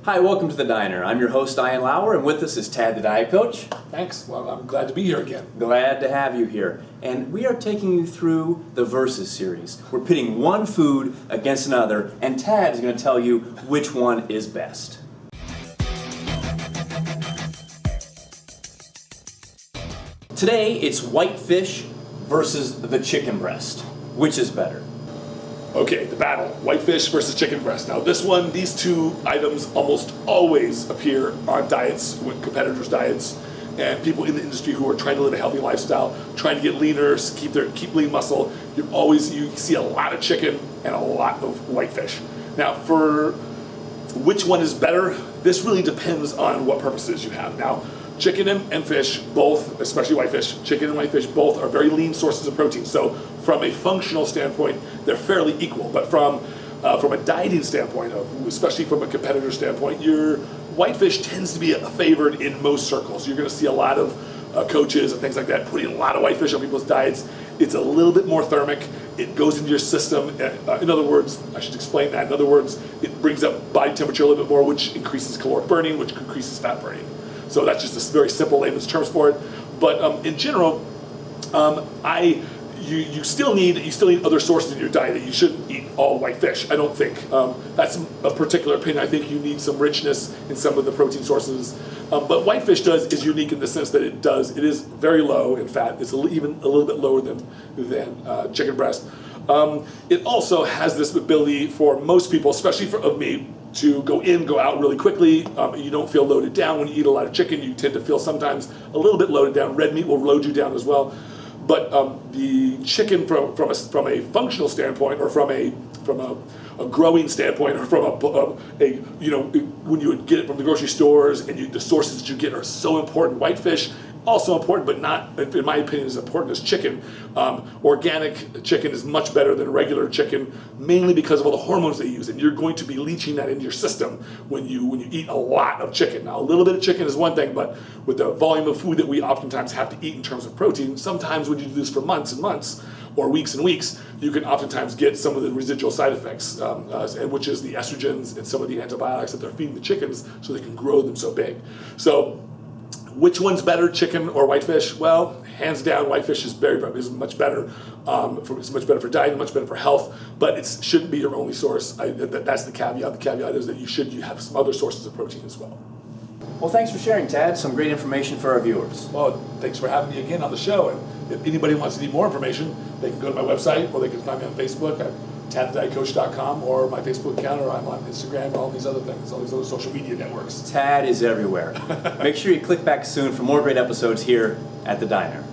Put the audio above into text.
Hi, welcome to the Diner. I'm your host, Ian Lauer, and with us is Tad the Diet Coach. Thanks. Well, I'm glad to be here again. Glad to have you here. And we are taking you through the Versus series. We're pitting one food against another, and Tad is going to tell you which one is best. Today, it's whitefish versus the chicken breast. Which is better? Okay, the battle, whitefish versus chicken breast. Now these two items almost always appear on diets, with competitors' diets, and people in the industry who are trying to live a healthy lifestyle, trying to get leaner, keep lean muscle. You see a lot of chicken and a lot of whitefish. Now for which one is better, this really depends on what purposes you have. Now, chicken and fish, both, especially whitefish, chicken and whitefish, both are very lean sources of protein. So from a functional standpoint, they're fairly equal. But from a dieting standpoint, especially from a competitor standpoint, your whitefish tends to be favored in most circles. You're going to see a lot of coaches and things like that putting a lot of whitefish on people's diets. It's a little bit more thermic. It goes into your system. In other words, I should explain that. In other words, it brings up body temperature a little bit more, which increases caloric burning, which increases fat burning. So that's just a very simple layman's terms for it. But in general, you still need other sources in your diet. You shouldn't eat all whitefish. I don't think that's a particular opinion. I think you need some richness in some of the protein sources. But whitefish is unique in the sense that it is very low in fat. It's even a little bit lower than chicken breast. It also has this ability for most people, especially of me, to go out really quickly. You don't feel loaded down when you eat a lot of chicken. You tend to feel sometimes a little bit loaded down. Red meat will load you down as well. But the chicken from a functional standpoint, or from a growing standpoint, or from when you would get it from the grocery stores, and the sources that you get are so important. Whitefish also important, but not, in my opinion, as important as chicken. Organic chicken is much better than regular chicken, mainly because of all the hormones they use, and you're going to be leaching that into your system when you eat a lot of chicken. Now, a little bit of chicken is one thing, but with the volume of food that we oftentimes have to eat in terms of protein, sometimes when you do this for months and months, or weeks and weeks, you can oftentimes get some of the residual side effects, which is the estrogens and some of the antibiotics that they're feeding the chickens so they can grow them so big. So, which one's better, chicken or whitefish? Well, hands down, whitefish is much better. It's much better for diet, much better for health, but it shouldn't be your only source. That's the caveat. The caveat is that you have some other sources of protein as well. Well, thanks for sharing, Tad. Some great information for our viewers. Well, thanks for having me again on the show. And if anybody wants to need more information, they can go to my website, or they can find me on Facebook at tadthedietcoach.com, or my Facebook account, or I'm on Instagram, all these other things, all these other social media networks. Tad is everywhere. Make sure you click back soon for more great episodes here at the Diner.